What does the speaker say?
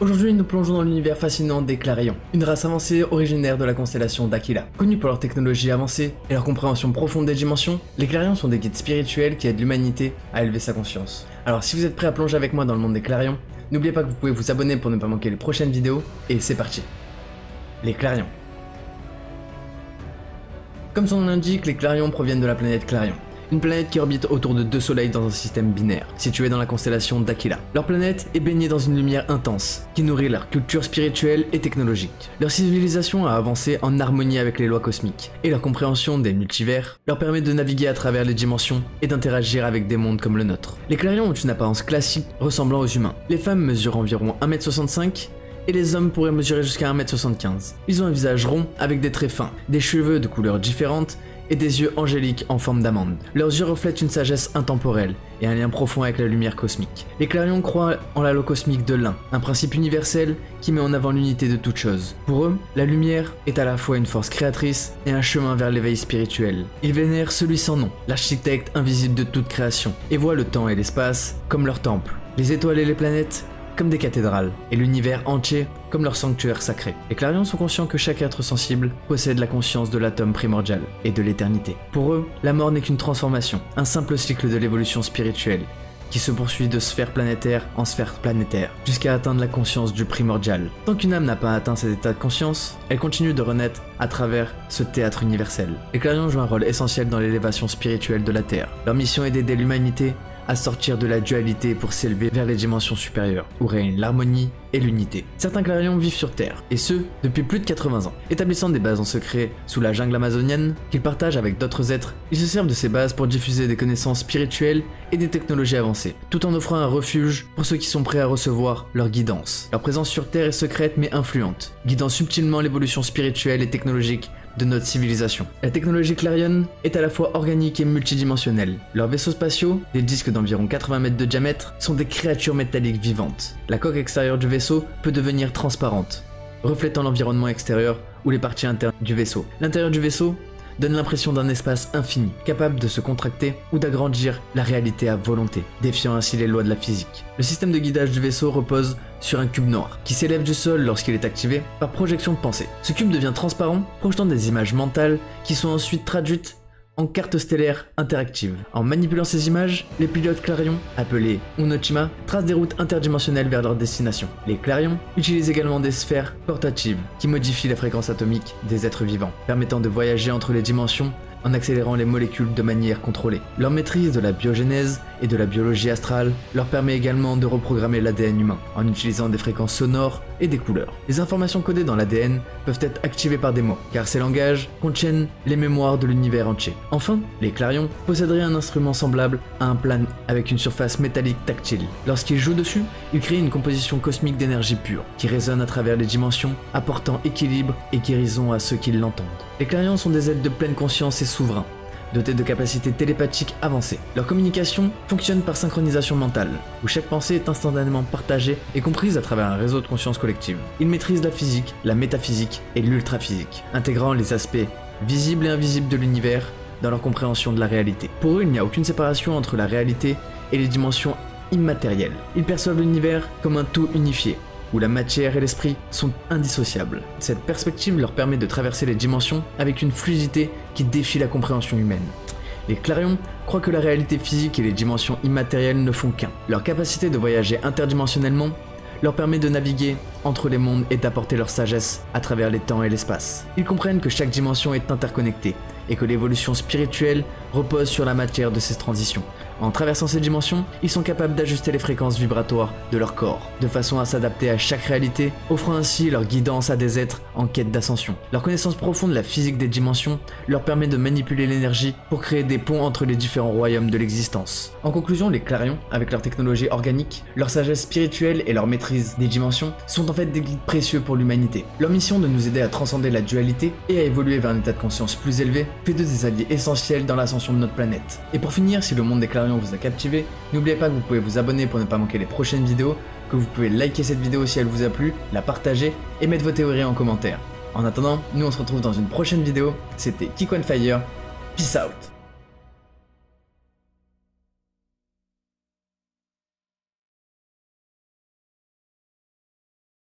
Aujourd'hui, nous plongeons dans l'univers fascinant des Clarions, une race avancée originaire de la constellation d'Aquila. Connus pour leur technologie avancée et leur compréhension profonde des dimensions, les Clarions sont des guides spirituels qui aident l'humanité à élever sa conscience. Alors si vous êtes prêts à plonger avec moi dans le monde des Clarions, n'oubliez pas que vous pouvez vous abonner pour ne pas manquer les prochaines vidéos, et c'est parti. Les Clarions. Comme son nom l'indique, les Clarions proviennent de la planète Clarion. Une planète qui orbite autour de deux soleils dans un système binaire, situé dans la constellation d'Aquila. Leur planète est baignée dans une lumière intense, qui nourrit leur culture spirituelle et technologique. Leur civilisation a avancé en harmonie avec les lois cosmiques, et leur compréhension des multivers leur permet de naviguer à travers les dimensions et d'interagir avec des mondes comme le nôtre. Les Clarions ont une apparence classique ressemblant aux humains. Les femmes mesurent environ 1m65, et les hommes pourraient mesurer jusqu'à 1m75. Ils ont un visage rond avec des traits fins, des cheveux de couleurs différentes, et des yeux angéliques en forme d'amande. Leurs yeux reflètent une sagesse intemporelle et un lien profond avec la lumière cosmique. Les Clarions croient en la loi cosmique de l'un, un principe universel qui met en avant l'unité de toute chose. Pour eux, la lumière est à la fois une force créatrice et un chemin vers l'éveil spirituel. Ils vénèrent celui sans nom, l'architecte invisible de toute création, et voient le temps et l'espace comme leur temple, les étoiles et les planètes comme des cathédrales, et l'univers entier comme leur sanctuaire sacré. Les Clarions sont conscients que chaque être sensible possède la conscience de l'atome primordial et de l'éternité. Pour eux, la mort n'est qu'une transformation, un simple cycle de l'évolution spirituelle, qui se poursuit de sphère planétaire en sphère planétaire, jusqu'à atteindre la conscience du primordial. Tant qu'une âme n'a pas atteint cet état de conscience, elle continue de renaître à travers ce théâtre universel. Les Clarions jouent un rôle essentiel dans l'élévation spirituelle de la Terre. Leur mission est d'aider l'humanité à sortir de la dualité pour s'élever vers les dimensions supérieures, où règne l'harmonie et l'unité. Certains Clarions vivent sur Terre, et ce, depuis plus de 80 ans. Établissant des bases en secret sous la jungle amazonienne, qu'ils partagent avec d'autres êtres, ils se servent de ces bases pour diffuser des connaissances spirituelles et des technologies avancées, tout en offrant un refuge pour ceux qui sont prêts à recevoir leur guidance. Leur présence sur Terre est secrète mais influente, guidant subtilement l'évolution spirituelle et technologique de notre civilisation. La technologie Clarion est à la fois organique et multidimensionnelle. Leurs vaisseaux spatiaux, des disques d'environ 80 mètres de diamètre, sont des créatures métalliques vivantes. La coque extérieure du vaisseau peut devenir transparente, reflétant l'environnement extérieur ou les parties internes du vaisseau. L'intérieur du vaisseau donne l'impression d'un espace infini, capable de se contracter ou d'agrandir la réalité à volonté, défiant ainsi les lois de la physique. Le système de guidage du vaisseau repose sur un cube noir, qui s'élève du sol lorsqu'il est activé par projection de pensée. Ce cube devient transparent, projetant des images mentales qui sont ensuite traduites en cartes stellaires interactives. En manipulant ces images, les pilotes Clarion, appelés Unochima, tracent des routes interdimensionnelles vers leur destination. Les Clarions utilisent également des sphères portatives qui modifient la fréquence atomique des êtres vivants, permettant de voyager entre les dimensions en accélérant les molécules de manière contrôlée. Leur maîtrise de la biogénèse et de la biologie astrale leur permet également de reprogrammer l'ADN humain en utilisant des fréquences sonores et des couleurs. Les informations codées dans l'ADN peuvent être activées par des mots, car ces langages contiennent les mémoires de l'univers entier. Enfin, les Clarions posséderaient un instrument semblable à un plane avec une surface métallique tactile. Lorsqu'ils jouent dessus, ils créent une composition cosmique d'énergie pure, qui résonne à travers les dimensions, apportant équilibre et guérison à ceux qui l'entendent. Les Clarions sont des êtres de pleine conscience et souverains, dotés de capacités télépathiques avancées. Leur communication fonctionne par synchronisation mentale, où chaque pensée est instantanément partagée et comprise à travers un réseau de conscience collective. Ils maîtrisent la physique, la métaphysique et l'ultraphysique, intégrant les aspects visibles et invisibles de l'univers dans leur compréhension de la réalité. Pour eux, il n'y a aucune séparation entre la réalité et les dimensions immatérielles. Ils perçoivent l'univers comme un tout unifié, où la matière et l'esprit sont indissociables. Cette perspective leur permet de traverser les dimensions avec une fluidité qui défie la compréhension humaine. Les Clarions croient que la réalité physique et les dimensions immatérielles ne font qu'un. Leur capacité de voyager interdimensionnellement leur permet de naviguer entre les mondes et d'apporter leur sagesse à travers les temps et l'espace. Ils comprennent que chaque dimension est interconnectée et que l'évolution spirituelle repose sur la matière de ces transitions. En traversant ces dimensions, ils sont capables d'ajuster les fréquences vibratoires de leur corps, de façon à s'adapter à chaque réalité, offrant ainsi leur guidance à des êtres en quête d'ascension. Leur connaissance profonde de la physique des dimensions leur permet de manipuler l'énergie pour créer des ponts entre les différents royaumes de l'existence. En conclusion, les Clarions, avec leur technologie organique, leur sagesse spirituelle et leur maîtrise des dimensions, sont en fait des guides précieux pour l'humanité. Leur mission de nous aider à transcender la dualité et à évoluer vers un état de conscience plus élevé fait d'eux des alliés essentiels dans l'ascension de notre planète. Et pour finir, si le monde des Clarions vous a captivé, n'oubliez pas que vous pouvez vous abonner pour ne pas manquer les prochaines vidéos, que vous pouvez liker cette vidéo si elle vous a plu, la partager et mettre vos théories en commentaire. En attendant, nous on se retrouve dans une prochaine vidéo, c'était Kiko on Fire, peace out.